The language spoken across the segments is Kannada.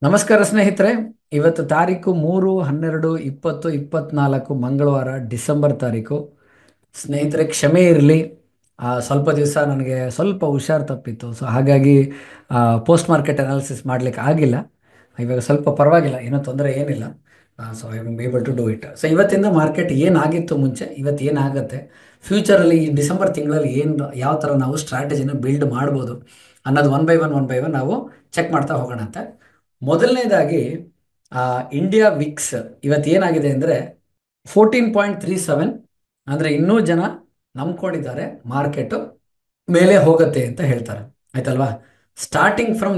ನಮಸ್ಕಾರ ಸ್ನೇಹಿತರೆ. ಇವತ್ತು ತಾರೀಕು 3/12/2024 ಮಂಗಳವಾರ, ಡಿಸೆಂಬರ್ ತಾರೀಕು. ಸ್ನೇಹಿತರೆ ಕ್ಷಮೆ ಇರಲಿ, ಸ್ವಲ್ಪ ದಿವಸ ನನಗೆ ಸ್ವಲ್ಪ ಹುಷಾರು ತಪ್ಪಿತ್ತು. ಸೊ ಹಾಗಾಗಿ ಪೋಸ್ಟ್ ಮಾರ್ಕೆಟ್ ಅನಾಲಿಸಿಸ್ ಮಾಡಲಿಕ್ಕೆ ಆಗಿಲ್ಲ. ಇವಾಗ ಸ್ವಲ್ಪ ಪರವಾಗಿಲ್ಲ, ಏನೋ ತೊಂದರೆ ಏನಿಲ್ಲ. So I will be able to do it. So ಇವತ್ತಿಂದ ಮಾರ್ಕೆಟ್ ಏನಾಗಿತ್ತು ಮುಂಚೆ, ಇವತ್ತು ಏನಾಗುತ್ತೆ, ಫ್ಯೂಚರಲ್ಲಿ ಈ ಡಿಸೆಂಬರ್ ತಿಂಗಳಲ್ಲಿ ಏನು ಯಾವ ಥರ ನಾವು ಸ್ಟ್ರಾಟಜಿನ ಬಿಲ್ಡ್ ಮಾಡ್ಬೋದು ಅನ್ನೋದು ಒನ್ ಬೈ ಒನ್ ನಾವು ಚೆಕ್ ಮಾಡ್ತಾ ಹೋಗೋಣ ಅಂತ. ಮೊದಲನೇದಾಗಿ ಇಂಡಿಯಾ ವಿಕ್ಸ್ ಇವತ್ತು ಏನಾಗಿದೆ ಅಂದರೆ 14.37. ಅಂದರೆ ಇನ್ನೂ ಜನ ನಂಬ್ಕೊಂಡಿದ್ದಾರೆ ಮಾರ್ಕೆಟು ಮೇಲೆ ಹೋಗುತ್ತೆ ಅಂತ ಹೇಳ್ತಾರೆ, ಆಯ್ತಲ್ವಾ. ಸ್ಟಾರ್ಟಿಂಗ್ ಫ್ರಮ್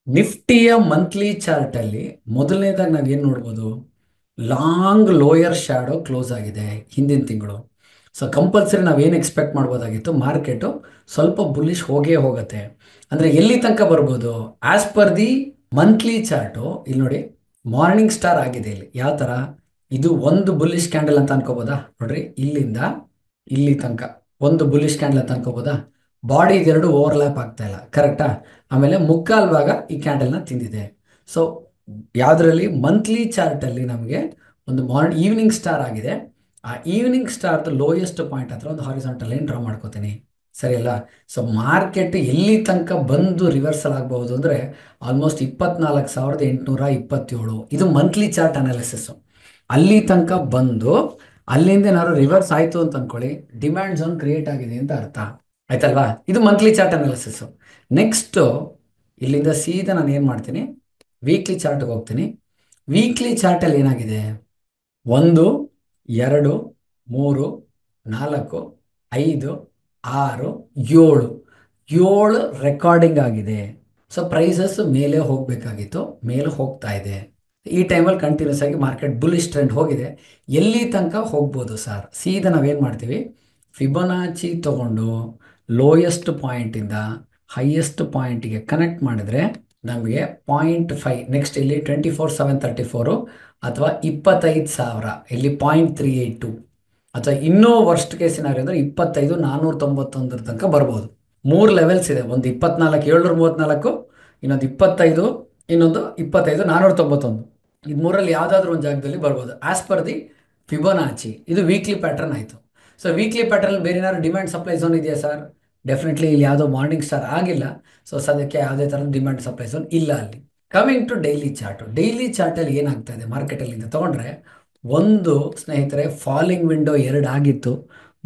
ನಿಫ್ಟಿಯ ಮಂತ್ಲಿ ಚಾರ್ಟಲ್ಲಿ ಮೊದಲನೇದಾಗಿ ನಾವು ಏನು ನೋಡ್ಬೋದು, ಲಾಂಗ್ ಲೋಯರ್ ಶ್ಯಾಡೋ ಕ್ಲೋಸ್ ಆಗಿದೆ ಹಿಂದಿನ ತಿಂಗಳು. ಸೊ ಕಂಪಲ್ಸರಿ ನಾವೇನು ಎಕ್ಸ್ಪೆಕ್ಟ್ ಮಾಡ್ಬೋದಾಗಿತ್ತು, ಮಾರ್ಕೆಟು ಸ್ವಲ್ಪ ಬುಲ್ಲಿಶ್ ಹೋಗೇ ಹೋಗುತ್ತೆ. ಅಂದರೆ ಎಲ್ಲಿ ತನಕ ಬರ್ಬೋದು, as per the monthly chart ಇಲ್ಲಿ ನೋಡಿ, ಮಾರ್ನಿಂಗ್ ಸ್ಟಾರ್ ಆಗಿದೆ. ಇಲ್ಲಿ ಯಾವ ಥರ, ಇದು ಒಂದು ಬುಲ್ಲಿಶ್ ಕ್ಯಾಂಡಲ್ ಅಂತ ಅನ್ಕೋಬೋದಾ ನೋಡ್ರಿ, ಇಲ್ಲಿಂದ ಇಲ್ಲಿ ತನಕ ಒಂದು ಬುಲ್ಲಿಶ್ ಕ್ಯಾಂಡಲ್ ಅಂತ ಅನ್ಕೋಬೋದಾ. ಬಾಡಿ ಇದೆರಡು ಓವರ್ಲ್ಯಾಪ್ ಆಗ್ತಾ ಇಲ್ಲ, ಕರೆಕ್ಟಾ. ಆಮೇಲೆ ಮುಕ್ಕಾಲು ಭಾಗ ಈ ಕ್ಯಾಂಡಲ್ನ ತಿಂದಿದೆ. ಸೊ ಯಾವುದರಲ್ಲಿ, ಮಂತ್ಲಿ ಚಾರ್ಟಲ್ಲಿ ನಮಗೆ ಒಂದು ಈವ್ನಿಂಗ್ ಸ್ಟಾರ್ ಆಗಿದೆ. ಆ ಈವ್ನಿಂಗ್ ಸ್ಟಾರ್ದು ಲೋಯೆಸ್ಟ್ ಪಾಯಿಂಟ್ ಹತ್ರ ಒಂದು ಹಾರಿಸಾಂಟಲ್ ಲೈನ್ ಡ್ರಾ ಮಾಡ್ಕೋತೀನಿ, ಸರಿ ಅಲ್ಲ. ಸೊ ಮಾರ್ಕೆಟ್ ಎಲ್ಲಿ ತನಕ ಬಂದು ರಿವರ್ಸಲ್ ಆಗಬಹುದು ಅಂದರೆ ಆಲ್ಮೋಸ್ಟ್ 24,827. ಇದು ಮಂತ್ಲಿ ಚಾರ್ಟ್ ಅನಾಲಿಸಿಸ್. ಅಲ್ಲಿ ತನಕ ಬಂದು ಅಲ್ಲಿಂದ ಏನಾದ್ರು ರಿವರ್ಸ್ ಆಯಿತು ಅಂತ ಅಂದ್ಕೊಳ್ಳಿ, ಡಿಮ್ಯಾಂಡ್ ಝೋನ್ ಕ್ರಿಯೇಟ್ ಆಗಿದೆ ಅಂತ ಅರ್ಥ, ಆಯ್ತಲ್ವಾ. ಇದು ಮಂತ್ಲಿ ಚಾರ್ಟ್ ಅನಾಲಿಸಿಸ್. ನೆಕ್ಸ್ಟು ಇಲ್ಲಿಂದ ಸೀದಾ ನಾನು ಏನು ಮಾಡ್ತೀನಿ, ವೀಕ್ಲಿ ಚಾರ್ಟ್ಗೆ ಹೋಗ್ತೀನಿ. ವೀಕ್ಲಿ ಚಾರ್ಟಲ್ಲಿ ಏನಾಗಿದೆ, 1 2 3 4 5 6 7 ರೆಕಾರ್ಡಿಂಗ್ ಆಗಿದೆ. ಸೊ ಪ್ರೈಸಸ್ ಮೇಲೆ ಹೋಗಬೇಕಾಗಿತ್ತು, ಮೇಲೆ ಹೋಗ್ತಾ ಇದೆ. ಈ ಟೈಮಲ್ಲಿ ಕಂಟಿನ್ಯೂಸ್ ಆಗಿ ಮಾರ್ಕೆಟ್ ಬುಲ್ಲಿಶ್ ಟ್ರೆಂಡ್ ಹೋಗಿದೆ. ಎಲ್ಲಿ ತನಕ ಹೋಗ್ಬೋದು ಸರ್, ಸೀದಾ ನಾವೇನು ಮಾಡ್ತೀವಿ, ಫಿಬೊನಾಚಿ ತಗೊಂಡು ಲೋಯೆಸ್ಟ್ ಪಾಯಿಂಟಿಂದ ಹೈಯೆಸ್ಟ್ ಪಾಯಿಂಟಿಗೆ ಕನೆಕ್ಟ್ ಮಾಡಿದ್ರೆ ನಮಗೆ 0.5, ನೆಕ್ಸ್ಟ್ ಇಲ್ಲಿ 24,734 ಅಥವಾ 25,000, ಇಲ್ಲಿ 0.382, ಅಥವಾ ಇನ್ನೂ ವರ್ಸ್ಟ್ ಕೇಸ್ ಸಿನಾರಿಯೋ ಅಂದರೆ 25,491 ತನಕ ಬರ್ಬೋದು. 3 ಲೆವೆಲ್ಸ್ ಇದೆ, ಒಂದು 24,734, ಇನ್ನೊಂದು 25, ಇನ್ನೊಂದು 25,491. ಇದು ಮೂರಲ್ಲಿ ಯಾವುದಾದ್ರೂ ಒಂದು ಜಾಗದಲ್ಲಿ ಬರ್ಬೋದು ಆಸ್ ಪರ್ ದಿ ಫಿಬೊನಾಚಿ. ಇದು ವೀಕ್ಲಿ ಪ್ಯಾಟರ್ನ್ ಆಯಿತು. ಸೊ ವೀಕ್ಲಿ ಪ್ಯಾಟರ್ನ್ ಬೇರೆ ಏನಾದ್ರು ಡಿಮ್ಯಾಂಡ್ ಸಪ್ಲೈ ಝೋನ್ ಇದೆಯಾ ಸರ್? ಡೆಫಿನೆಟ್ಲಿ ಇಲ್ಲಿ ಯಾವುದೋ ಮಾರ್ನಿಂಗ್ ಸ್ಟಾರ್ ಆಗಿಲ್ಲ. ಸೊ ಸದ್ಯಕ್ಕೆ ಯಾವುದೇ ಥರದ ಡಿಮ್ಯಾಂಡ್ ಸಪ್ಲೈ ಝೋನ್ ಇಲ್ಲ ಅಲ್ಲಿ. Coming to daily chart, daily ಚಾರ್ಟಲ್ಲಿ ಏನಾಗ್ತಾ ಇದೆ ಮಾರ್ಕೆಟಲ್ಲಿ ಅಂತ ತೊಗೊಂಡ್ರೆ, ಒಂದು ಸ್ನೇಹಿತರೆ ಫಾಲಿಂಗ್ ವಿಂಡೋ 2 ಆಗಿತ್ತು,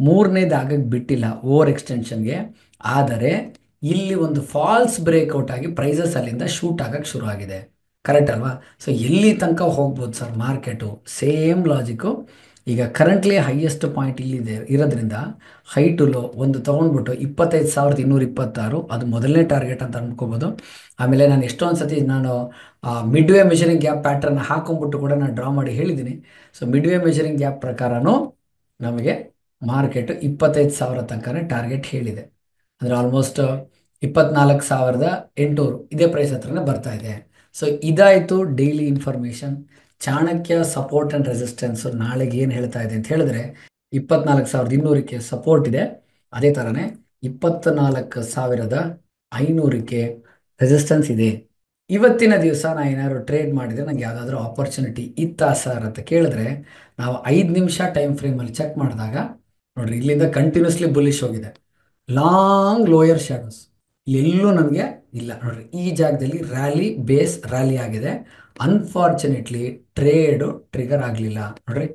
ಮೂರನೇದು ಆಗಕ್ಕೆ ಬಿಟ್ಟಿಲ್ಲ ಓವರ್ ಎಕ್ಸ್ಟೆನ್ಷನ್ಗೆ. ಆದರೆ ಇಲ್ಲಿ ಒಂದು ಫಾಲ್ಸ್ ಬ್ರೇಕ್ಔಟ್ ಆಗಿ ಪ್ರೈಸಸ್ ಅಲ್ಲಿಂದ ಶೂಟ್ ಆಗಕ್ಕೆ ಶುರು ಆಗಿದೆ, ಕರೆಕ್ಟ್ ಅಲ್ವಾ. ಸೊ ಎಲ್ಲಿ ತನಕ ಹೋಗ್ಬೋದು ಸರ್ ಮಾರ್ಕೆಟು, ಸೇಮ್ ಲಾಜಿಕ್ಕು. ಈಗ ಕರೆಂಟ್ಲಿ ಹೈಯೆಸ್ಟ್ ಪಾಯಿಂಟ್ ಇಲ್ಲಿದೆ ಇರೋದ್ರಿಂದ ಹೈ ಟು ಲೋ ಒಂದು ತೊಗೊಂಡ್ಬಿಟ್ಟು 25,226, ಅದು ಮೊದಲನೇ ಟಾರ್ಗೆಟ್ ಅಂತ ಅನ್ಕೋಬೋದು. ಆಮೇಲೆ ನಾನು ಎಷ್ಟೊಂದು ಸತಿ ನಾನು mid way measuring gap pattern ಹಾಕೊಂಡ್ಬಿಟ್ಟು ಕೂಡ ನಾನು ಡ್ರಾ ಮಾಡಿ ಹೇಳಿದ್ದೀನಿ. So mid way measuring gap ಪ್ರಕಾರನೂ ನಮಗೆ ಮಾರ್ಕೆಟು 25,000 ತನಕನೇ ಟಾರ್ಗೆಟ್ ಹೇಳಿದೆ. ಅಂದರೆ ಆಲ್ಮೋಸ್ಟ್ 24,800 ಇದೇ ಪ್ರೈಸ್ ಹತ್ರನೇ ಬರ್ತಾ ಇದೆ. ಸೊ ಇದಾಯಿತು daily information. Chanakya support and resistance ನಾಳೆಗೆ ಏನು ಹೇಳ್ತಾ ಇದೆ ಅಂತ ಹೇಳಿದ್ರೆ, 24,200ಕ್ಕೆ ಸಪೋರ್ಟ್ ಇದೆ, ಅದೇ ಥರನೇ 24,500ಕ್ಕೆ ರೆಸಿಸ್ಟೆನ್ಸ್ ಇದೆ. ಇವತ್ತಿನ ದಿವಸ ನಾನು ಏನಾದ್ರು ಟ್ರೇಡ್ ಮಾಡಿದರೆ ನನಗೆ ಯಾವುದಾದ್ರೂ ಆಪರ್ಚುನಿಟಿ ಇತ್ತಾ ಸರ್ ಅಂತ ಕೇಳಿದ್ರೆ, ನಾವು 5 ನಿಮಿಷ ಟೈಮ್ ಫ್ರೇಮಲ್ಲಿ ಚೆಕ್ ಮಾಡಿದಾಗ ನೋಡ್ರಿ, ಇಲ್ಲಿಂದ ಕಂಟಿನ್ಯೂಸ್ಲಿ ಬುಲ್ಲಿಶ್ ಹೋಗಿದೆ, ಲಾಂಗ್ ಲೋಯರ್ ಶ್ಯಾಡೋಸ್ ಎಲ್ಲೂ ನಮಗೆ ಇಲ್ಲ ನೋಡ್ರಿ. ಈ ಜಾಗದಲ್ಲಿ ಬೇಸ್ ರ್ಯಾಲಿ ಆಗಿದೆ. ಅನ್ಫಾರ್ಚುನೇಟ್ಲಿ ಟ್ರಿಗರ್ ಆಗಲಿಲ್ಲ ನೋಡ್ರಿ,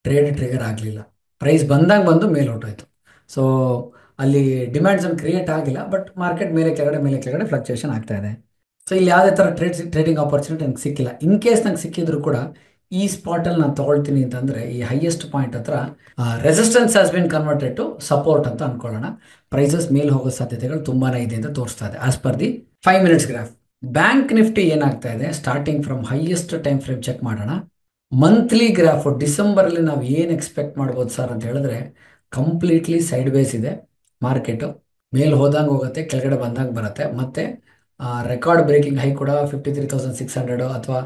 ಟ್ರಿಗರ್ ಆಗಲಿಲ್ಲ. ಪ್ರೈಸ್ ಬಂದಾಗ ಬಂದು ಮೇಲೆ ಹೊಟ್ಟೋಯ್ತು. ಸೊ ಅಲ್ಲಿ ಡಿಮ್ಯಾಂಡ್ ಝೋನ್ ಕ್ರಿಯೇಟ್ ಆಗಿಲ್ಲ, ಬಟ್ ಮಾರ್ಕೆಟ್ ಮೇಲೆ ಕೆಳಗಡೆ ಫ್ಲಕ್ಚುಯೇಷನ್ ಆಗ್ತಾ ಇದೆ. ಸೊ ಇಲ್ಲಿ ಯಾವುದೇ ಥರ ಟ್ರೇಡಿಂಗ್ ಆಪರ್ಚುನಿಟಿ ನಂಗೆ ಸಿಕ್ಕಿಲ್ಲ. ಇನ್ ಕೇಸ್ ನಂಗೆ ಸಿಕ್ಕಿದ್ರು ಕೂಡ ಈ ಸ್ಪಾಟಲ್ಲಿ ನಾನು ತೊಗೊಳ್ತೀನಿ ಅಂತಂದರೆ, ಈ ಹೈಯೆಸ್ಟ್ ಪಾಯಿಂಟ್ ಹತ್ರ resistance has been converted to support ಅಂತ ಅನ್ಕೊಳ್ಳೋಣ. ಪ್ರೈಸಸ್ ಮೇಲೆ ಹೋಗೋ ಸಾಧ್ಯತೆಗಳು ತುಂಬಾ ಇದೆ ಅಂತ ತೋರಿಸ್ತಾ ಇದೆ as per the 5 minutes graph. Bank Nifty ಏನಾಗ್ತಾ ಇದೆ, starting from highest time frame check ಮಾಡೋಣ. ಮಂತ್ಲಿ ಗ್ರಾಫು ಡಿಸೆಂಬರಲ್ಲಿ ನಾವು ಏನು ಎಕ್ಸ್ಪೆಕ್ಟ್ ಮಾಡ್ಬೋದು ಸರ್ ಅಂತ ಹೇಳಿದ್ರೆ, ಕಂಪ್ಲೀಟ್ಲಿ ಸೈಡ್ ವೇಸ್ ಇದೆ ಮಾರ್ಕೆಟು. ಮೇಲೆ ಹೋದಂಗೆ ಹೋಗುತ್ತೆ, ಕೆಳಗಡೆ ಬಂದಂಗೆ ಬರುತ್ತೆ. ಮತ್ತು ರೆಕಾರ್ಡ್ ಬ್ರೇಕಿಂಗ್ ಹೈ ಕೂಡ 53,600 ಅಥವಾ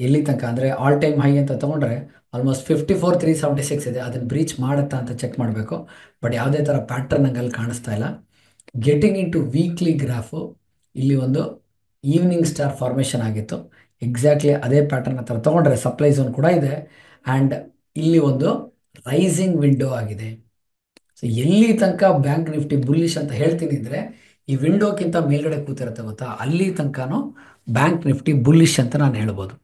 ಎಲ್ಲಿ ತನಕ ಅಂದರೆ ಆಲ್ ಟೈಮ್ ಹೈ ಅಂತ ತೊಗೊಂಡ್ರೆ ಆಲ್ಮೋಸ್ಟ್ 54,376 ಇದೆ. ಅದನ್ನು ಬ್ರೀಚ್ ಮಾಡುತ್ತಾ ಅಂತ ಚೆಕ್ ಮಾಡಬೇಕು, ಬಟ್ ಯಾವುದೇ ಥರ ಪ್ಯಾಟ್ರನ್ ನಂಗೆ ಅಲ್ಲಿ ಕಾಣಿಸ್ತಾ ಇಲ್ಲ. Getting into weekly graph, ಇಲ್ಲಿ ಒಂದು ಈವ್ನಿಂಗ್ ಸ್ಟಾರ್ ಫಾರ್ಮೇಷನ್ ಆಗಿತ್ತು. ಎಕ್ಸಾಕ್ಟ್ಲಿ ಅದೇ ಪ್ಯಾಟರ್ನ್ ಥರ ತೊಗೊಂಡ್ರೆ ಸಪ್ಲೈ ಝೋನ್ ಕೂಡ ಇದೆ ಆ್ಯಂಡ್ ಇಲ್ಲಿ ಒಂದು ರೈಸಿಂಗ್ ವಿಂಡೋ ಆಗಿದೆ. ಸೊ ಎಲ್ಲಿ ತನಕ ಬ್ಯಾಂಕ್ ನಿಫ್ಟಿ ಬುಲ್ಲಿಶ್ ಅಂತ ಹೇಳ್ತೀನಿ ಅಂದರೆ ಈ ವಿಂಡೋಕ್ಕಿಂತ ಮೇಲ್ಗಡೆ ಕೂತಿರುತ್ತೆ ಗೊತ್ತಾ, ಅಲ್ಲಿ ತನಕನೂ ಬ್ಯಾಂಕ್ ನಿಫ್ಟಿ ಬುಲ್ಲಿಶ್ ಅಂತ ನಾನು ಹೇಳ್ಬೋದು.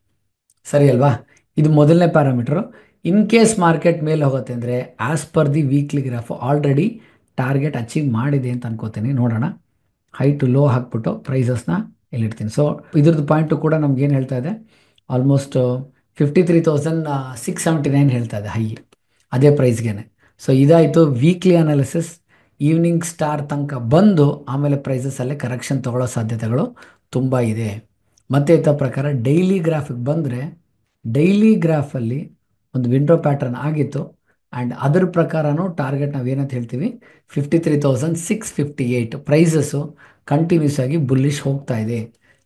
ಸರಿ ಅಲ್ವಾ? ಇದು ಮೊದಲನೇ ಪ್ಯಾರಾಮೀಟ್ರು. ಇನ್ ಕೇಸ್ ಮಾರ್ಕೆಟ್ ಮೇಲೆ ಹೋಗುತ್ತೆ ಅಂದರೆ as per the weekly graph already target achieve ಮಾಡಿದೆ ಅಂತ ಅನ್ಕೋತೀನಿ. ನೋಡೋಣ, ಹೈ ಟು ಲೋ ಹಾಕ್ಬಿಟ್ಟು ಪ್ರೈಸಸ್ನ ಇಲ್ಲಿಡ್ತೀನಿ. ಸೊ ಇದ್ರದ್ದು ಪಾಯಿಂಟು ಕೂಡ ನಮ್ಗೆ ಏನು ಹೇಳ್ತಾ ಇದೆ, ಆಲ್ಮೋಸ್ಟ್ 53,679 ಹೇಳ್ತಾ ಇದೆ ಹೈ, ಅದೇ ಪ್ರೈಸ್ಗೇನೆ. ಸೊ ಇದಾಯಿತು ವೀಕ್ಲಿ ಅನಾಲಿಸಿಸ್. ಈವ್ನಿಂಗ್ ಸ್ಟಾರ್ ತನಕ ಬಂದು ಆಮೇಲೆ ಪ್ರೈಸಸಲ್ಲೇ ಕರೆಕ್ಷನ್ ತಗೊಳ್ಳೋ ಸಾಧ್ಯತೆಗಳು ತುಂಬ ಇದೆ. ಮತ್ತೆ ಇತ್ತ ಪ್ರಕಾರ ಡೈಲಿ ಗ್ರಾಫಿಗೆ ಬಂದರೆ ಡೈಲಿ ಗ್ರಾಫಲ್ಲಿ ಒಂದು ವಿಂಡೋ ಪ್ಯಾಟರ್ನ್ ಆಗಿತ್ತು ಆ್ಯಂಡ್ ಅದ್ರ ಪ್ರಕಾರನೂ ಟಾರ್ಗೆಟ್ ನಾವೇನಂತ ಹೇಳ್ತೀವಿ 53,658 ಪ್ರೈಸಸ್ಸು ಕಂಟಿನ್ಯೂಸ್ ಆಗಿ ಬುಲ್ಲಿಶ್ ಹೋಗ್ತಾ ಇದೆ.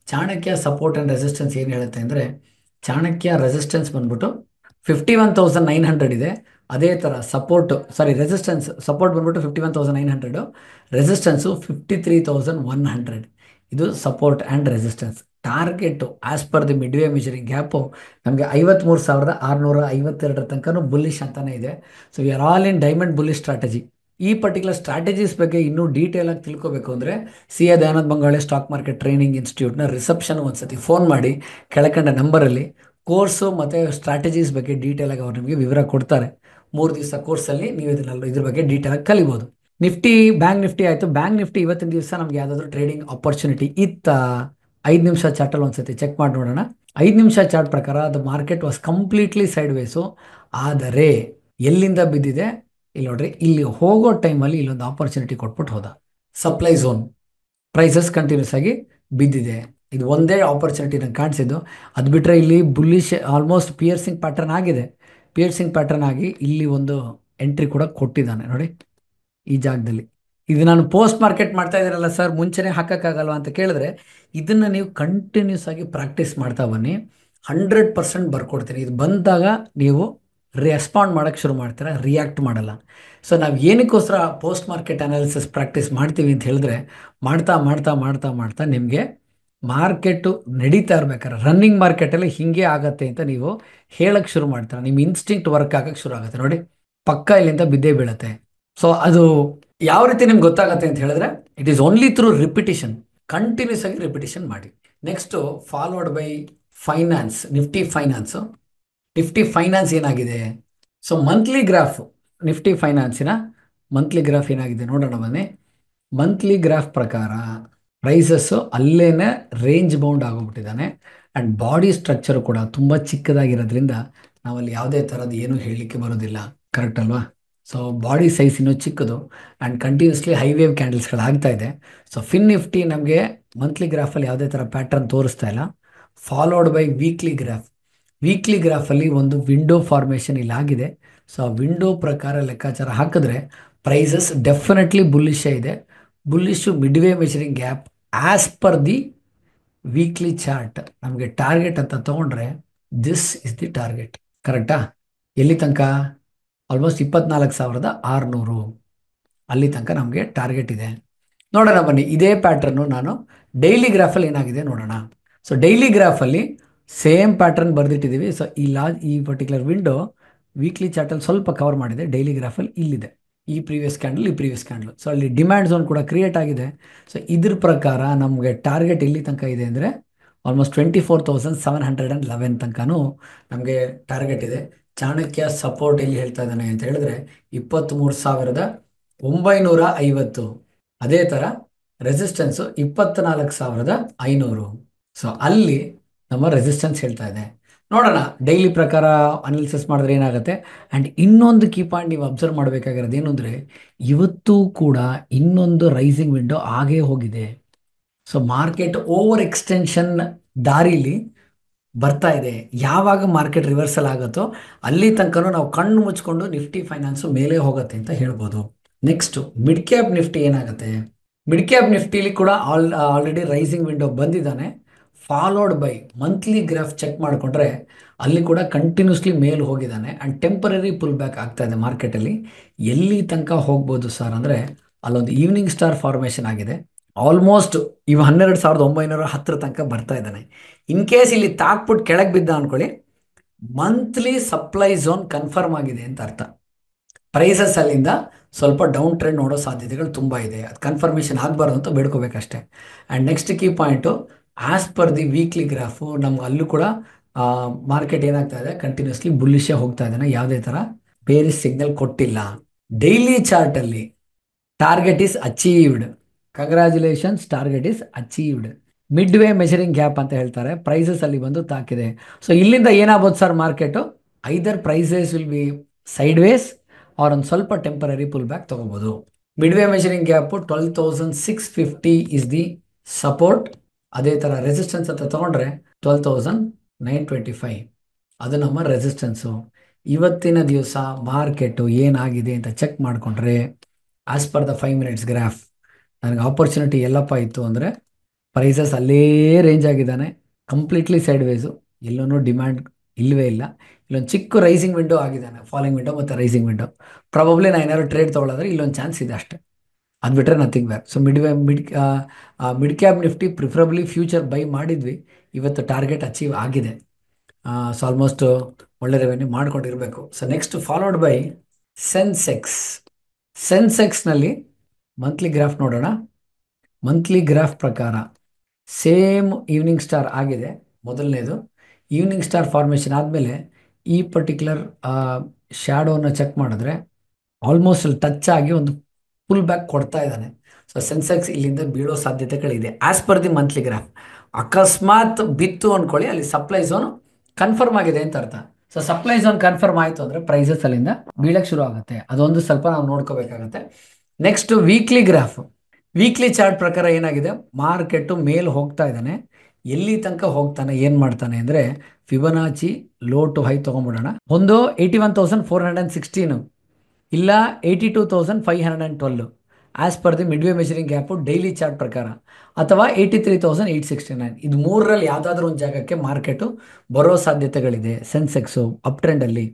ಚಾಣಕ್ಯ ಸಪೋರ್ಟ್ ಆ್ಯಂಡ್ ರೆಸಿಸ್ಟೆನ್ಸ್ ಏನು ಹೇಳುತ್ತೆ ಅಂದರೆ, ಚಾಣಕ್ಯ ರೆಸಿಸ್ಟೆನ್ಸ್ ಬಂದ್ಬಿಟ್ಟು 51,900 ಇದೆ. ಅದೇ ಥರ ಸಪೋರ್ಟ್ ಬಂದ್ಬಿಟ್ಟು 51,900, ರೆಸಿಸ್ಟೆನ್ಸು 53,100. ಇದು support and resistance. Target as per the mid way measuring gap ನಮಗೆ 53,652 ತನಕನೂ ಬುಲ್ಲಿಶ್ ಅಂತಲೇ ಇದೆ. So we are all in diamond bullish strategy. ಈ ಪರ್ಟಿಕ್ಯುಲರ್ ಸ್ಟ್ರಾಟಜೀಸ್ ಬಗ್ಗೆ ಇನ್ನೂ ಡೀಟೇಲಾಗಿ ತಿಳ್ಕೊಬೇಕು ಅಂದರೆ CA. Dayanand Bangale stock market training ಇನ್ಸ್ಟಿಟ್ಯೂಟ್ನ ರಿಸೆಪ್ಷನ್ ಒಂದ್ಸತಿ ಫೋನ್ ಮಾಡಿ ಕೆಳಕಂಡ ನಂಬರಲ್ಲಿ ಕೋರ್ಸು ಮತ್ತು ಸ್ಟ್ರಾಟಜೀಸ್ ಬಗ್ಗೆ ಡೀಟೇಲಾಗಿ ಅವ್ರು ನಿಮಗೆ ವಿವರ ಕೊಡ್ತಾರೆ. 3 ದಿವಸ ಕೋರ್ಸಲ್ಲಿ ನೀವು ಇದ್ರ ಬಗ್ಗೆ ಡೀಟೇಲಾಗಿ ಕಲಿಬೋದು. ನಿಫ್ಟಿ ಬ್ಯಾಂಕ್ ನಿಫ್ಟಿ ಆಯಿತು. ಬ್ಯಾಂಕ್ ನಿಫ್ಟಿ ಇವತ್ತಿನ ದಿವಸ ನಮ್ಗೆ ಯಾವುದಾದ್ರೂ ಟ್ರೇಡಿಂಗ್ ಆಪರ್ಚುನಿಟಿ ಇತ್ತಾ? 5 ನಿಮಿಷ ಚಾರ್ಟಲ್ಲಿ ಒಂದ್ಸತಿ ಚೆಕ್ ಮಾಡಿ ನೋಡೋಣ. 5 ನಿಮಿಷ ಚಾರ್ಟ್ ಪ್ರಕಾರ the market was completely side ways. ಆದರೆ ಎಲ್ಲಿಂದ ಬಿದ್ದಿದೆ ಇಲ್ಲಿ ನೋಡ್ರಿ, ಇಲ್ಲಿ ಹೋಗೋ ಟೈಮಲ್ಲಿ ಇಲ್ಲೊಂದು ಆಪರ್ಚುನಿಟಿ ಕೊಟ್ಬಿಟ್ಟು ಹೋದ. ಸಪ್ಲೈ ಝೋನ್ ಪ್ರೈಸಸ್ ಕಂಟಿನ್ಯೂಸ್ ಆಗಿ ಬಿದ್ದಿದೆ. ಇದು ಒಂದೇ ಆಪರ್ಚುನಿಟಿ ನಂಗೆ ಕಾಣಿಸಿದ್ದು. ಅದು ಬಿಟ್ಟರೆ ಇಲ್ಲಿ ಬುಲ್ಲಿಶ್ ಆಲ್ಮೋಸ್ಟ್ ಪಿಯರ್ಸಿಂಗ್ ಪ್ಯಾಟರ್ನ್ ಆಗಿದೆ. ಪಿಯರ್ಸಿಂಗ್ ಪ್ಯಾಟರ್ನ್ ಆಗಿ ಇಲ್ಲಿ ಒಂದು ಎಂಟ್ರಿ ಕೂಡ ಕೊಟ್ಟಿದ್ದಾನೆ ನೋಡಿ ಈ ಜಾಗದಲ್ಲಿ. ಇದು ನಾನು ಪೋಸ್ಟ್ ಮಾರ್ಕೆಟ್ ಮಾಡ್ತಾ ಇದ್ದೀರಲ್ಲ ಸರ್, ಮುಂಚೆನೇ ಹಾಕೋಕ್ಕಾಗಲ್ವ ಅಂತ ಕೇಳಿದ್ರೆ, ಇದನ್ನು ನೀವು ಕಂಟಿನ್ಯೂಸ್ ಆಗಿ ಪ್ರಾಕ್ಟೀಸ್ ಮಾಡ್ತಾ ಬನ್ನಿ. 100% ಬರ್ಕೊಡ್ತೀನಿ. ಇದು ಬಂದಾಗ ನೀವು ರೆಸ್ಪಾಂಡ್ ಮಾಡೋಕ್ಕೆ ಶುರು ಮಾಡ್ತೀರಾ, ರಿಯಾಕ್ಟ್ ಮಾಡಲ್ಲ. ಸೊ ನಾವು ಏನಕ್ಕೋಸ್ಕರ ಪೋಸ್ಟ್ ಮಾರ್ಕೆಟ್ ಅನಾಲಿಸಿಸ್ ಪ್ರಾಕ್ಟೀಸ್ ಮಾಡ್ತೀವಿ ಅಂತ ಹೇಳಿದ್ರೆ, ಮಾಡ್ತಾ ಮಾಡ್ತಾ ಮಾಡ್ತಾ ಮಾಡ್ತಾ ನಿಮಗೆ ಮಾರ್ಕೆಟು ನಡೀತಾ ಇರ್ಬೇಕಾದ್ರೆ ರನ್ನಿಂಗ್ ಮಾರ್ಕೆಟಲ್ಲಿ ಹೀಗೆ ಆಗತ್ತೆ ಅಂತ ನೀವು ಹೇಳಕ್ಕೆ ಶುರು ಮಾಡ್ತೀರಾ. ನಿಮ್ಮ ಇನ್ಸ್ಟಿಂಕ್ಟ್ ವರ್ಕ್ ಆಗಕ್ಕೆ ಶುರು ಆಗುತ್ತೆ ನೋಡಿ, ಪಕ್ಕ ಇಲ್ಲಿಂದ ಬಿದ್ದೇ ಬೀಳುತ್ತೆ. ಸೊ ಅದು ಯಾವ ರೀತಿ ನಿಮ್ಗೆ ಗೊತ್ತಾಗತ್ತೆ ಅಂತ ಹೇಳಿದ್ರೆ, it is only through repetition. Continuous ಆಗಿ ರಿಪಿಟೇಷನ್ ಮಾಡಿ. Next followed by finance, Nifty finance ಏನಾಗಿದೆ? ಸೊ ಮಂತ್ಲಿ ಗ್ರಾಫ್ ನಿಫ್ಟಿ ಫೈನಾನ್ಸಿನ ಮಂತ್ಲಿ ಗ್ರಾಫ್ ಏನಾಗಿದೆ ನೋಡೋಣ ಬನ್ನಿ. ಮಂತ್ಲಿ ಗ್ರಾಫ್ ಪ್ರಕಾರ ಪ್ರೈಸಸ್ಸು ಅಲ್ಲೇನೆ ರೇಂಜ್ ಬೌಂಡ್ ಆಗೋಗ್ಬಿಟ್ಟಿದ್ದಾನೆ ಆ್ಯಂಡ್ ಬಾಡಿ ಸ್ಟ್ರಕ್ಚರು ಕೂಡ ತುಂಬ ಚಿಕ್ಕದಾಗಿರೋದ್ರಿಂದ ನಾವಲ್ಲಿ ಯಾವುದೇ ಥರದ್ದು ಏನೂ ಹೇಳಲಿಕ್ಕೆ ಬರೋದಿಲ್ಲ. ಕರೆಕ್ಟ್ ಅಲ್ವಾ? ಸೊ ಬಾಡಿ ಸೈಜ್ ಇನ್ನೂ ಚಿಕ್ಕದು ಆ್ಯಂಡ್ ಕಂಟಿನ್ಯೂಸ್ಲಿ ಹೈ ವೇವ್ ಕ್ಯಾಂಡಲ್ಸ್ಗಳು ಆಗ್ತಾ ಇದೆ. ಸೊ ಫಿನ್ ನಿಫ್ಟಿ ನಮಗೆ ಮಂತ್ಲಿ ಗ್ರಾಫಲ್ಲಿ ಯಾವುದೇ ಥರ ಪ್ಯಾಟರ್ನ್ ತೋರಿಸ್ತಾ ಇಲ್ಲ. ಫಾಲೋಡ್ ಬೈ ವೀಕ್ಲಿ ಗ್ರಾಫಲ್ಲಿ ಒಂದು ವಿಂಡೋ ಫಾರ್ಮೇಷನ್ ಇಲ್ಲಿ ಆಗಿದೆ. ಸೊ ಆ ವಿಂಡೋ ಪ್ರಕಾರ ಲೆಕ್ಕಾಚಾರ ಹಾಕಿದ್ರೆ ಪ್ರೈಸಸ್ ಡೆಫಿನೆಟ್ಲಿ ಬುಲ್ಲಿಶೇ ಇದೆ. Bullish mid way measuring gap as per the weekly chart ನಮಗೆ ಟಾರ್ಗೆಟ್ ಅಂತ ತೊಗೊಂಡ್ರೆ ದಿಸ್ ಇಸ್ ದಿ ಟಾರ್ಗೆಟ್. ಕರೆಕ್ಟಾ? ಎಲ್ಲಿ ತನಕ? ಆಲ್ಮೋಸ್ಟ್ 24,600 ಅಲ್ಲಿ ತನಕ ನಮಗೆ ಟಾರ್ಗೆಟ್ ಇದೆ. ನೋಡೋಣ ಬನ್ನಿ, ಇದೇ ಪ್ಯಾಟರ್ನು ನಾನು ಡೈಲಿ ಗ್ರಾಫಲ್ಲಿ ಏನಾಗಿದೆ ನೋಡೋಣ. ಸೊ ಡೈಲಿ ಗ್ರಾಫಲ್ಲಿ ಸೇಮ್ ಪ್ಯಾಟರ್ನ್ ಬರೆದಿಟ್ಟಿದ್ದೀವಿ. ಸೊ ಈ ಪರ್ಟಿಕ್ಯುಲರ್ ವಿಂಡೋ ವೀಕ್ಲಿ ಚಾರ್ಟಲ್ಲಿ ಸ್ವಲ್ಪ ಕವರ್ ಮಾಡಿದೆ. ಡೈಲಿ ಗ್ರಾಫಲ್ಲಿ ಇಲ್ಲಿದೆ ಈ ಪ್ರೀವಿಯಸ್ ಕ್ಯಾಂಡಲ್. ಸೊ ಅಲ್ಲಿ ಡಿಮ್ಯಾಂಡ್ ಝೋನ್ ಕೂಡ ಕ್ರಿಯೇಟ್ ಆಗಿದೆ. ಸೊ ಇದ್ರ ಪ್ರಕಾರ ನಮಗೆ ಟಾರ್ಗೆಟ್ ಎಲ್ಲಿ ತನಕ ಇದೆ ಅಂದರೆ ಆಲ್ಮೋಸ್ಟ್ 24,711 ತನಕನೂ ನಮಗೆ ಟಾರ್ಗೆಟ್ ಇದೆ. ಚಾಣಕ್ಯ ಸಪೋರ್ಟ್ ಎಲ್ಲಿ ಹೇಳ್ತಾ ಇದ್ದಾನೆ ಅಂತ ಹೇಳಿದ್ರೆ 23,950. ಅದೇ ಥರ ರೆಸಿಸ್ಟೆನ್ಸು 24,500. ಸೊ ಅಲ್ಲಿ ನಮ್ಮ ರೆಸಿಸ್ಟೆನ್ಸ್ ಹೇಳ್ತಾ ಇದೆ. ನೋಡೋಣ ಡೈಲಿ ಪ್ರಕಾರ ಅನಾಲಿಸಿಸ್ ಮಾಡಿದ್ರೆ ಏನಾಗುತ್ತೆ. ಆ್ಯಂಡ್ ಇನ್ನೊಂದು ಕೀ ಪಾಯಿಂಟ್ ನೀವು ಅಬ್ಸರ್ವ್ ಮಾಡಬೇಕಾಗಿರೋದು ಏನು ಅಂದರೆ, ಇವತ್ತು ಕೂಡ ಇನ್ನೊಂದು ರೈಸಿಂಗ್ ವಿಂಡೋ ಆಗೇ ಹೋಗಿದೆ. ಸೊ ಮಾರ್ಕೆಟ್ ಓವರ್ ಎಕ್ಸ್ಟೆನ್ಷನ್ ದಾರಿಲಿ ಬರ್ತಾ ಇದೆ. ಯಾವಾಗ ಮಾರ್ಕೆಟ್ ರಿವರ್ಸಲ್ ಆಗುತ್ತೋ ಅಲ್ಲಿ ತನಕನೂ ನಾವು ಕಣ್ಣು ಮುಚ್ಕೊಂಡು ನಿಫ್ಟಿ ಫೈನಾನ್ಸು ಮೇಲೆ ಹೋಗುತ್ತೆ ಅಂತ ಹೇಳ್ಬೋದು. ನೆಕ್ಸ್ಟು ಮಿಡ್ ಕ್ಯಾಪ್ ನಿಫ್ಟಿ ಏನಾಗುತ್ತೆ? ಮಿಡ್ ಕ್ಯಾಪ್ ನಿಫ್ಟಿಲಿ ಕೂಡ ಆಲ್ರೆಡಿ ರೈಸಿಂಗ್ ವಿಂಡೋ ಬಂದಿದ್ದಾನೆ. Followed by monthly graph check ಮಾಡಿಕೊಂಡ್ರೆ ಅಲ್ಲಿ ಕೂಡ ಕಂಟಿನ್ಯೂಸ್ಲಿ ಮೇಲ್ ಹೋಗಿದ್ದಾನೆ ಆ್ಯಂಡ್ ಟೆಂಪರರಿ ಪುಲ್ ಬ್ಯಾಕ್ ಆಗ್ತಾ ಇದೆ ಮಾರ್ಕೆಟಲ್ಲಿ. ಎಲ್ಲಿ ತನಕ ಹೋಗ್ಬೋದು ಸರ್ ಅಂದರೆ ಅಲ್ಲೊಂದು ಈವ್ನಿಂಗ್ ಸ್ಟಾರ್ ಫಾರ್ಮೇಷನ್ ಆಗಿದೆ. ಆಲ್ಮೋಸ್ಟ್ ಇವ 12,910 ತನಕ ಬರ್ತಾ ಇದ್ದಾನೆ. ಇನ್ ಕೇಸ್ ಇಲ್ಲಿ ತಾಕ್ಬಿಟ್ಟು ಕೆಳಗೆ ಬಿದ್ದ ಅನ್ಕೊಳ್ಳಿ, ಮಂತ್ಲಿ ಸಪ್ಲೈ ಝೋನ್ ಕನ್ಫರ್ಮ್ ಆಗಿದೆ ಅಂತ ಅರ್ಥ. ಪ್ರೈಸಸ್ ಅಲ್ಲಿಂದ ಸ್ವಲ್ಪ ಡೌನ್ ಟ್ರೆಂಡ್ ನೋಡೋ ಸಾಧ್ಯತೆಗಳು ತುಂಬ ಇದೆ. ಅದು ಕನ್ಫರ್ಮೇಷನ್ ಆಗಬಾರ್ದು ಅಂತ ಬೇಡ್ಕೋಬೇಕಷ್ಟೇ. And next key point, as per the weekly graph ನಮ್ಗೆ ಅಲ್ಲೂ ಕೂಡ ಮಾರ್ಕೆಟ್ ಏನಾಗ್ತಾ ಇದೆ, ಕಂಟಿನ್ಯೂಸ್ಲಿ ಬುಲ್ಲಿಶೇ ಹೋಗ್ತಾ ಇದ್ದಾನೆ, ಯಾವುದೇ ಥರ ಬೇರೆ ಸಿಗ್ನಲ್ ಕೊಟ್ಟಿಲ್ಲ. ಡೈಲಿ ಚಾರ್ಟಲ್ಲಿ target is achieved, congratulations, target is achieved. Mid way measuring gap ಅಂತ ಹೇಳ್ತಾರೆ, ಪ್ರೈಸಸ್ ಅಲ್ಲಿ ಬಂದು ತಾಕಿದೆ. ಸೊ ಇಲ್ಲಿಂದ ಏನಾಗ್ಬೋದು sir market, either prices will be sideways or ಒಂದು ಸ್ವಲ್ಪ ಟೆಂಪರರಿ ಪುಲ್ ಬ್ಯಾಕ್ ತಗೋಬಹುದು. Mid way measuring gap 12,650 is the support. ಅದೇ ಥರ ರೆಸಿಸ್ಟೆನ್ಸ್ ಅಂತ ತಗೊಂಡ್ರೆ 12,925 ಅದು ನಮ್ಮ ರೆಸಿಸ್ಟೆನ್ಸು. ಇವತ್ತಿನ ದಿವಸ ಮಾರ್ಕೆಟು ಏನಾಗಿದೆ ಅಂತ ಚೆಕ್ ಮಾಡಿಕೊಂಡ್ರೆ, as per the 5 minutes graph ನನಗೆ ಆಪರ್ಚುನಿಟಿ ಎಲ್ಲಪ್ಪ ಇತ್ತು ಅಂದರೆ, ಪ್ರೈಸಸ್ ಅಲ್ಲೇ ರೇಂಜ್ ಆಗಿದ್ದಾನೆ, ಕಂಪ್ಲೀಟ್ಲಿ ಸೈಡ್ ವೇಸು, ಎಲ್ಲೂ ಡಿಮ್ಯಾಂಡ್ ಇಲ್ಲವೇ ಇಲ್ಲ. ಇಲ್ಲೊಂದು ಚಿಕ್ಕ ರೈಸಿಂಗ್ ವಿಂಡೋ ಆಗಿದ್ದಾನೆ, ಫಾಲಿಂಗ್ ವಿಂಡೋ ಮತ್ತು ರೈಸಿಂಗ್ ವಿಂಡೋ. ಪ್ರಾಬಬ್ಲಿ ನಾನು ಏನಾದ್ರು ಟ್ರೇಡ್ ತೊಗೊಳ್ಳೋದ್ರೆ ಇಲ್ಲೊಂದು ಚಾನ್ಸ್ ಇದೆ ಅಷ್ಟೇ, ಅದು ಬಿಟ್ಟರೆ nothing back. So mid cap Nifty preferably future buy ಮಾಡಿದ್ವಿ, ಇವತ್ತು ಟಾರ್ಗೆಟ್ ಅಚೀವ್ ಆಗಿದೆ. ಸೊ ಆಲ್ಮೋಸ್ಟ್ ಒಳ್ಳೆ ರೆವೆನ್ಯೂ ಮಾಡ್ಕೊಂಡಿರಬೇಕು. So next followed by Sensex. ಸೆನ್ಸೆಕ್ಸ್ನಲ್ಲಿ ಮಂತ್ಲಿ ಗ್ರಾಫ್ ನೋಡೋಣ. ಮಂತ್ಲಿ ಗ್ರಾಫ್ ಪ್ರಕಾರ ಸೇಮ್ ಈವ್ನಿಂಗ್ ಸ್ಟಾರ್ ಆಗಿದೆ. ಮೊದಲನೇದು ಈವ್ನಿಂಗ್ ಸ್ಟಾರ್ ಫಾರ್ಮೇಷನ್ ಆದಮೇಲೆ ಈ ಪರ್ಟಿಕ್ಯುಲರ್ ಶ್ಯಾಡೋನ ಚೆಕ್ ಮಾಡಿದ್ರೆ ಆಲ್ಮೋಸ್ಟ್ ಅಲ್ಲಿ ಟಚ್ ಆಗಿ ಒಂದು ಫುಲ್ ಬ್ಯಾಕ್ ಕೊಡ್ತಾ ಇದ್ದಾನೆ. ಸೊ ಸೆನ್ಸೆಕ್ಸ್ ಇಲ್ಲಿಂದ ಬೀಳೋ ಸಾಧ್ಯತೆಗಳಿದೆ as per the monthly graph. ಅಕಸ್ಮಾತ್ ಬಿತ್ತು ಅಂದ್ಕೊಳ್ಳಿ, ಅಲ್ಲಿ ಸಪ್ಲೈ ಝೋನ್ ಕನ್ಫರ್ಮ್ ಆಗಿದೆ ಅಂತ ಅರ್ಥ. ಸೊ ಸಪ್ಲೈ ಝೋನ್ ಕನ್ಫರ್ಮ್ ಆಯಿತು ಅಂದರೆ ಪ್ರೈಸಸ್ ಅಲ್ಲಿಂದ ಬೀಳಕ್ಕೆ ಶುರು ಆಗುತ್ತೆ. ಅದೊಂದು ಸ್ವಲ್ಪ ನಾವು ನೋಡ್ಕೋಬೇಕಾಗತ್ತೆ. Next weekly graph. Weekly chart ಪ್ರಕಾರ ಏನಾಗಿದೆ, ಮಾರ್ಕೆಟು ಮೇಲೆ ಹೋಗ್ತಾ ಇದ್ದಾನೆ. ಎಲ್ಲಿ ತನಕ ಹೋಗ್ತಾನೆ, ಏನು ಮಾಡ್ತಾನೆ ಅಂದರೆ, ಫಿಬೊನಾಚಿ ಲೋ ಟು ಹೈ ತೊಗೊಂಬಿಡೋಣ. ಒಂದು 81,416 ಇಲ್ಲ 82,512 as per the mid way measuring gap daily chart ಪ್ರಕಾರ, ಅಥವಾ 83,869. ಇದು ಮೂರರಲ್ಲಿ ಯಾವುದಾದ್ರೂ ಒಂದು ಜಾಗಕ್ಕೆ ಮಾರ್ಕೆಟು ಬರೋ ಸಾಧ್ಯತೆಗಳಿದೆ ಸೆನ್ಸೆಕ್ಸು ಅಪ್ ಟ್ರೆಂಡಲ್ಲಿ.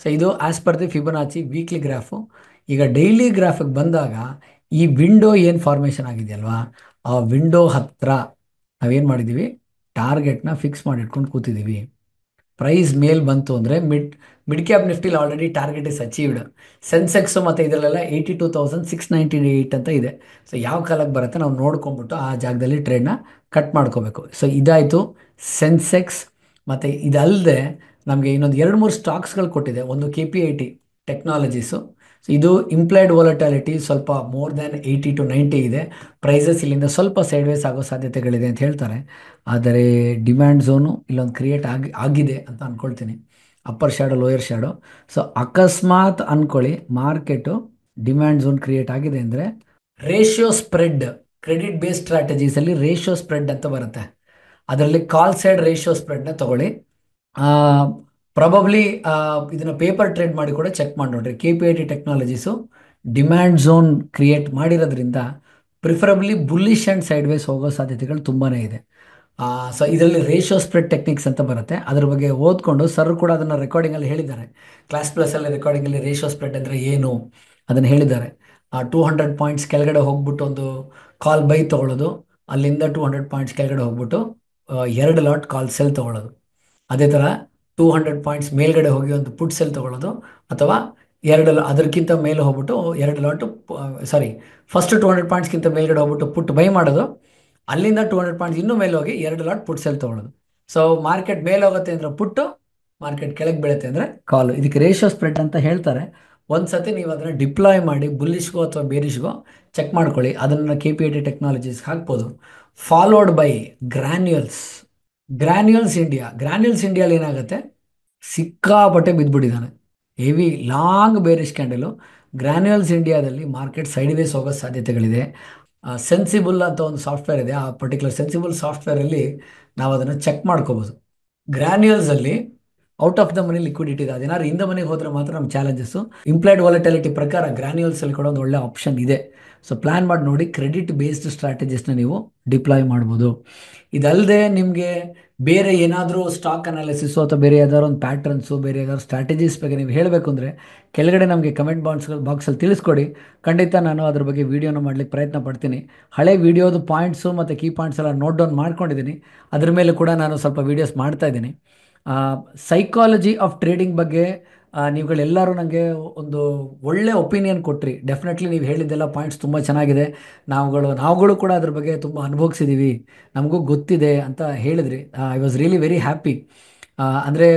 ಸೊ ಇದು as per the Fibonacci weekly graph. ಈಗ ಡೈಲಿ ಗ್ರಾಫಿಗೆ ಬಂದಾಗ ಈ ವಿಂಡೋ ಏನು ಫಾರ್ಮೇಷನ್ ಆಗಿದೆಯಲ್ವಾ, ಆ ವಿಂಡೋ ಹತ್ರ ನಾವೇನು ಮಾಡಿದ್ದೀವಿ, ಟಾರ್ಗೆಟ್ನ ಫಿಕ್ಸ್ ಮಾಡಿ ಇಟ್ಕೊಂಡು ಕೂತಿದ್ದೀವಿ. ಪ್ರೈಸ್ ಮೇಲ್ ಬಂತು ಅಂದರೆ ಮಿಡ್ ಕ್ಯಾಪ್ ನಿಫ್ಟಿಲಿ already target is achieved. Sensex ಮತ್ತು ಇದರಲ್ಲೆಲ್ಲ 82,698 ಅಂತ ಇದೆ. ಸೊ ಯಾವ ಕಾಲಕ್ಕೆ ಬರುತ್ತೆ ನಾವು ನೋಡ್ಕೊಂಬಿಟ್ಟು ಆ ಜಾಗದಲ್ಲಿ ಟ್ರೇಡ್ನ ಕಟ್ ಮಾಡ್ಕೋಬೇಕು. ಸೊ ಇದಾಯಿತು ಸೆನ್ಸೆಕ್ಸ್. ಮತ್ತು ಇದಲ್ಲದೆ ನಮಗೆ ಇನ್ನೊಂದು 2-3 ಸ್ಟಾಕ್ಸ್ಗಳು ಕೊಟ್ಟಿದೆ. ಒಂದು KPIT ಟೆಕ್ನಾಲಜೀಸು. ಸೊ ಇದು ಇಂಪ್ಲೈಡ್ ವೊಲಟಾಲಿಟಿ ಸ್ವಲ್ಪ ಮೋರ್ ದ್ಯಾನ್ 80 to 90 ಇದೆ. ಪ್ರೈಸಸ್ ಇಲ್ಲಿಂದ ಸ್ವಲ್ಪ ಸೈಡ್ ವೇಸ್ ಆಗೋ ಸಾಧ್ಯತೆಗಳಿದೆ ಅಂತ ಹೇಳ್ತಾರೆ. ಆದರೆ ಡಿಮ್ಯಾಂಡ್ ಝೋನು ಇಲ್ಲೊಂದು ಕ್ರಿಯೇಟ್ ಆಗಿದೆ ಅಂತ ಅಂದ್ಕೊಳ್ತೀನಿ, upper shadow lower shadow. So ಅಕಸ್ಮಾತ್ ಅಂದ್ಕೊಳ್ಳಿ ಮಾರ್ಕೆಟು ಡಿಮ್ಯಾಂಡ್ ಝೋನ್ ಕ್ರಿಯೇಟ್ ಆಗಿದೆ ಅಂದರೆ, ರೇಷಿಯೋ ಸ್ಪ್ರೆಡ್, ಕ್ರೆಡಿಟ್ ಬೇಸ್ಡ್ ಸ್ಟ್ರಾಟಜೀಸಲ್ಲಿ ರೇಷಿಯೋ ಸ್ಪ್ರೆಡ್ ಅಂತ ಬರುತ್ತೆ. ಅದರಲ್ಲಿ ಕಾಲ್ ಸೈಡ್ ರೇಷಿಯೋ ಸ್ಪ್ರೆಡ್ನ ತಗೊಳ್ಳಿ. ಪ್ರಾಬಬ್ಲಿ ಇದನ್ನು ಪೇಪರ್ ಟ್ರೇಡ್ ಮಾಡಿ ಕೂಡ ಚೆಕ್ ಮಾಡಿ ನೋಡ್ರಿ. KPIT technologies demand zone create ಮಾಡಿರೋದ್ರಿಂದ preferably bullish and sideways ಹೋಗೋ ಸಾಧ್ಯತೆಗಳು ತುಂಬಾ ಇದೆ. ಸೊ ಇದರಲ್ಲಿ ರೇಷಿಯೋ ಸ್ಪ್ರೆಡ್ ಟೆಕ್ನಿಕ್ಸ್ ಅಂತ ಬರುತ್ತೆ, ಅದ್ರ ಬಗ್ಗೆ ಓದ್ಕೊಂಡು ಸರ್ ಕೂಡ ಅದನ್ನು ರೆಕಾರ್ಡಿಂಗಲ್ಲಿ ಹೇಳಿದ್ದಾರೆ. ಕ್ಲಾಸ್ ಪ್ಲಸ್ಸಲ್ಲಿ ರೆಕಾರ್ಡಿಂಗಲ್ಲಿ ರೇಷಿಯೋ ಸ್ಪ್ರೆಡ್ ಅಂದರೆ ಏನು ಅದನ್ನು ಹೇಳಿದ್ದಾರೆ. 200 ಪಾಯಿಂಟ್ಸ್ ಕೆಳಗಡೆ ಹೋಗ್ಬಿಟ್ಟು ಒಂದು ಕಾಲ್ ಬೈ ತೊಗೊಳ್ಳೋದು, ಅಲ್ಲಿಂದ 200 ಪಾಯಿಂಟ್ಸ್ ಕೆಳಗಡೆ ಹೋಗ್ಬಿಟ್ಟು 2 ಲಾಟ್ ಕಾಲ್ ಸೆಲ್ ತೊಗೊಳ್ಳೋದು. ಅದೇ ಥರ 200 ಪಾಯಿಂಟ್ಸ್ ಮೇಲ್ಗಡೆ ಹೋಗಿ ಒಂದು ಪುಟ್ ಸೆಲ್ ತೊಗೊಳ್ಳೋದು, ಅಥವಾ ಅದಕ್ಕಿಂತ ಮೇಲೆ ಹೋಗ್ಬಿಟ್ಟು 2 ಲಾಟು ಫಸ್ಟ್ 200 ಪಾಯಿಂಟ್ಸ್ಗಿಂತ ಮೇಲ್ಗಡೆ ಹೋಗ್ಬಿಟ್ಟು ಪುಟ್ ಬೈ ಮಾಡೋದು, ಅಲ್ಲಿಂದ 200 ಪಾಯಿಂಟ್ಸ್ ಇನ್ನೂ ಮೇಲೆ ಹೋಗಿ 2 ಲಾಟ್ ಪುಟ್ ಸೆಲ್ ತೊಗೊಳ್ಳೋದು. ಸೊ ಮಾರ್ಕೆಟ್ ಮೇಲೆ ಹೋಗುತ್ತೆ ಅಂದರೆ ಪುಟ್ಟು, ಮಾರ್ಕೆಟ್ ಕೆಳಗೆ ಬೀಳುತ್ತೆ ಅಂದರೆ ಕಾಲು. ಇದಕ್ಕೆ ರೇಷಿಯೋ ಸ್ಪ್ರೆಡ್ ಅಂತ ಹೇಳ್ತಾರೆ. ಒಂದು ಸತಿ ನೀವು ಅದನ್ನು ಡಿಪ್ಲಾಯ್ ಮಾಡಿ ಬುಲ್ಲಿಶ್ಗೋ ಅಥವಾ ಬೇರಿಶ್ಗೋ ಚೆಕ್ ಮಾಡ್ಕೊಳ್ಳಿ. ಅದನ್ನು KPIT ಟೆಕ್ನಾಲಜೀಸ್ ಹಾಕ್ಬೋದು. ಫಾಲೋಡ್ ಬೈ ಗ್ರ್ಯಾನ್ಯೂಲ್ಸ್ ಇಂಡಿಯಾಲಿ ಏನಾಗುತ್ತೆ, ಸಿಕ್ಕಾಪಟ್ಟೆ ಬಿದ್ದುಬಿಟ್ಟಿದ್ದಾನೆ, heavy long bearish candle. Granules ಇಂಡಿಯಾದಲ್ಲಿ ಮಾರ್ಕೆಟ್ ಸೈಡ್ ವೇಸ್ ಹೋಗೋ ಸಾಧ್ಯತೆಗಳಿದೆ. ಸೆನ್ಸಿಬಲ್ ಅಂತ ಒಂದು ಸಾಫ್ಟ್ವೇರ್ ಇದೆ, ಆ ಪರ್ಟಿಕ್ಯುಲರ್ ಸೆನ್ಸಿಬಲ್ ಸಾಫ್ಟ್ವೇರಲ್ಲಿ ನಾವು ಅದನ್ನು ಚೆಕ್ ಮಾಡ್ಕೋಬೋದು. ಗ್ರ್ಯಾನ್ಯೂಲ್ಸಲ್ಲಿ out of the money liquidity ಇದೆ, ಅದೇನಾದ್ರು ಇನ್ ದ ಮನಿಗೆ ಹೋದರೆ ಮಾತ್ರ ನಮ್ಮ ಚಾಲೆಂಜಸ್ಸು. ಇಂಪ್ಲೈಡ್ ವಾಲಟಾಲಿಟಿ ಪ್ರಕಾರ ಗ್ರ್ಯಾನ್ಯೂಲ್ಸಲ್ಲಿ ಕೂಡ ಒಂದು ಒಳ್ಳೆ ಆಪ್ಷನ್ ಇದೆ. ಸೊ ಪ್ಲ್ಯಾನ್ ಮಾಡಿ ನೋಡಿ. ಕ್ರೆಡಿಟ್ ಬೇಸ್ಡ್ ಸ್ಟ್ರಾಟಜಿಸ್ನ ನೀವು ಡಿಪ್ಲಾಯ್ ಮಾಡ್ಬೋದು. ಇದಲ್ಲದೆ ನಿಮಗೆ ಬೇರೆ ಏನಾದರೂ ಸ್ಟಾಕ್ ಅನಾಲಿಸಿಸು ಅಥವಾ ಬೇರೆ ಯಾವ್ದಾದ್ರು ಒಂದು ಪ್ಯಾಟ್ರನ್ಸು, ಬೇರೆ ಯಾವ್ದಾದ್ರು ಸ್ಟ್ರಾಟಜೀಸ್ ಬಗ್ಗೆ ನೀವು ಹೇಳಬೇಕು ಅಂದರೆ ಕೆಳಗಡೆ ನಮಗೆ ಕಮೆಂಟ್ ಬಾಕ್ಸಲ್ಲಿ ತಿಳಿಸ್ಕೊಡಿ. ಖಂಡಿತ ನಾನು ಅದ್ರ ಬಗ್ಗೆ ವೀಡಿಯೋನ ಮಾಡಲಿಕ್ಕೆ ಪ್ರಯತ್ನ ಪಡ್ತೀನಿ. ಹಳೆ ವೀಡಿಯೋದು ಪಾಯಿಂಟ್ಸು ಮತ್ತು ಕೀ ಪಾಯಿಂಟ್ಸ್ ಎಲ್ಲ ನೋಟ್ ಡೌನ್ ಮಾಡ್ಕೊಂಡಿದ್ದೀನಿ. ಅದ್ರ ಮೇಲೆ ಕೂಡ ನಾನು ಸ್ವಲ್ಪ ವೀಡಿಯೋಸ್ ಮಾಡ್ತಾ ಇದ್ದೀನಿ. ಸೈಕಾಲಜಿ ಆಫ್ ಟ್ರೇಡಿಂಗ್ ಬಗ್ಗೆ ನೀವುಗಳೆಲ್ಲರೂ ನನಗೆ ಒಂದು ಒಳ್ಳೆ ಒಪಿನಿಯನ್ ಕೊಟ್ರಿ. ಡೆಫಿನೆಟ್ಲಿ ನೀವು ಹೇಳಿದ್ದೆಲ್ಲ ಪಾಯಿಂಟ್ಸ್ ತುಂಬ ಚೆನ್ನಾಗಿದೆ. ನಾವುಗಳು ಕೂಡ ಅದ್ರ ಬಗ್ಗೆ ತುಂಬ ಅನುಭವಿಸಿದ್ದೀವಿ, ನಮಗೂ ಗೊತ್ತಿದೆ ಅಂತ ಹೇಳಿದ್ರಿ. I was really very happy. ಅಂದರೆ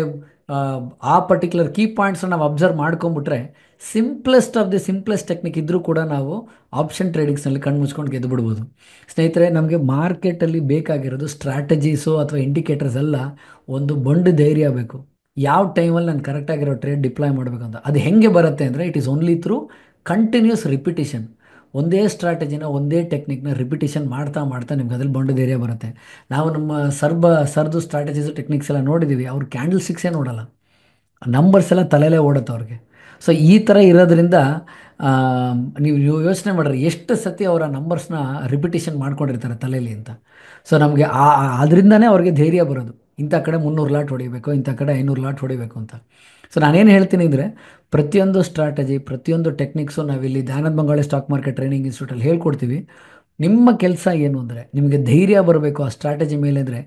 ಆ ಪರ್ಟಿಕ್ಯುಲರ್ ಕೀ ಪಾಯಿಂಟ್ಸ್ನ ನಾವು ಅಬ್ಸರ್ವ್ ಮಾಡ್ಕೊಂಬಿಟ್ರೆ simplest of the simplest technique ಇದ್ದರೂ ಕೂಡ ನಾವು ಆಪ್ಷನ್ ಟ್ರೇಡಿಂಗ್ಸ್ನಲ್ಲಿ ಕಣ್ಣು ಮುಚ್ಕೊಂಡು ಗೆದ್ದು ಬಿಡ್ಬೋದು. ಸ್ನೇಹಿತರೆ, ನಮಗೆ ಮಾರ್ಕೆಟಲ್ಲಿ ಬೇಕಾಗಿರೋದು ಸ್ಟ್ರಾಟಜೀಸು ಅಥವಾ ಇಂಡಿಕೇಟರ್ಸ್ ಎಲ್ಲ ಒಂದು ಬಂಡು ಧೈರ್ಯ ಬೇಕು. ಯಾವ ಟೈಮಲ್ಲಿ ನಾನು ಕರೆಕ್ಟಾಗಿರೋ ಟ್ರೇಡ್ ಡಿಪ್ಲಾಯ್ ಮಾಡಬೇಕಂತ ಅದು ಹೆಂಗೆ ಬರುತ್ತೆ ಅಂದರೆ it is only through continuous repetition. ಒಂದೇ ಸ್ಟ್ರಾಟಜಿನ ಒಂದೇ ಟೆಕ್ನಿಕ್ನ ರಿಪಿಟೇಷನ್ ಮಾಡ್ತಾ ಮಾಡ್ತಾ ನಿಮ್ಗೆ ಅದ್ರಲ್ಲಿ ಬಂಡು ಧೈರ್ಯ ಬರುತ್ತೆ. ನಾವು ನಮ್ಮ ಸರ್ದು ಸ್ಟ್ರಾಟಜೀಸು ಟೆಕ್ನಿಕ್ಸ್ ಎಲ್ಲ ನೋಡಿದ್ದೀವಿ. ಅವ್ರು ಕ್ಯಾಂಡಲ್ ಸ್ಟಿಕ್ಸೇ ನೋಡಲ್ಲ, ನಂಬರ್ಸ್ ಎಲ್ಲ ತಲೆಯಲ್ಲೇ ಓಡುತ್ತೆ ಅವ್ರಿಗೆ. ಸೊ ಈ ಥರ ಇರೋದ್ರಿಂದ ನೀವು ಯೋಚನೆ ಮಾಡಿರಿ ಎಷ್ಟು ಸತಿ ಅವರ ನಂಬರ್ಸ್ನ ರಿಪಿಟೇಷನ್ ಮಾಡ್ಕೊಂಡಿರ್ತಾರೆ ತಲೆಯಲ್ಲಿ ಅಂತ. ಸೊ ನಮಗೆ ಅದರಿಂದನೇ ಅವ್ರಿಗೆ ಧೈರ್ಯ ಬರೋದು, ಇಂಥ ಕಡೆ 300 ಲಾಟ್ ಹೊಡಿಬೇಕು, ಇಂಥ ಕಡೆ 500 ಲಾಟ್ ಹೊಡಿಬೇಕು ಅಂತ. ಸೊ ನಾನೇನು ಹೇಳ್ತೀನಿ ಅಂದರೆ ಪ್ರತಿಯೊಂದು ಸ್ಟ್ರಾಟಜಿ, ಪ್ರತಿಯೊಂದು ಟೆಕ್ನಿಕ್ಸು ನಾವಿಲ್ಲಿ ಧ್ಯಾನದ ಬಂಗಾಳಿ ಸ್ಟಾಕ್ ಮಾರ್ಕೆಟ್ ಟ್ರೈನಿಂಗ್ ಇನ್ಸ್ಟಿಟ್ಯೂಟಲ್ಲಿ ಹೇಳ್ಕೊಡ್ತೀವಿ. ನಿಮ್ಮ ಕೆಲಸ ಏನು ಅಂದರೆ ನಿಮಗೆ ಧೈರ್ಯ ಬರಬೇಕು ಆ ಸ್ಟ್ರಾಟಜಿ ಮೇಲೆ ಅಂದರೆ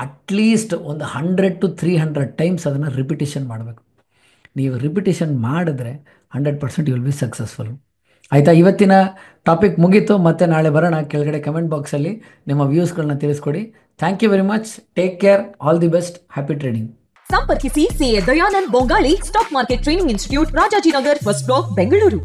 ಅಟ್ಲೀಸ್ಟ್ ಒಂದು 100 to 300 ಟೈಮ್ಸ್ ಅದನ್ನು ರಿಪಿಟೇಷನ್ ಮಾಡಬೇಕು. ನೀವು ರಿಪಿಟೇಷನ್ ಮಾಡಿದ್ರೆ 100% ಯು ವಿಲ್ ಬಿ ಸಕ್ಸಸ್ಫುಲ್. ಆಯಿತಾ? ಇವತ್ತಿನ ಟಾಪಿಕ್ ಮುಗೀತು. ಮತ್ತೆ ನಾಳೆ ಬರೋಣ. ಕೆಳಗಡೆ ಕಮೆಂಟ್ ಬಾಕ್ಸಲ್ಲಿ ನಿಮ್ಮ ವ್ಯೂಸ್ಗಳನ್ನ ತಿಳಿಸ್ಕೊಡಿ. Thank you very much. Take care. All the best. Happy trading. ಸಂಪರ್ಕಿಸಿ CA Dayanand Bongali stock market training institute, Rajajinagar, first block, Bengaluru.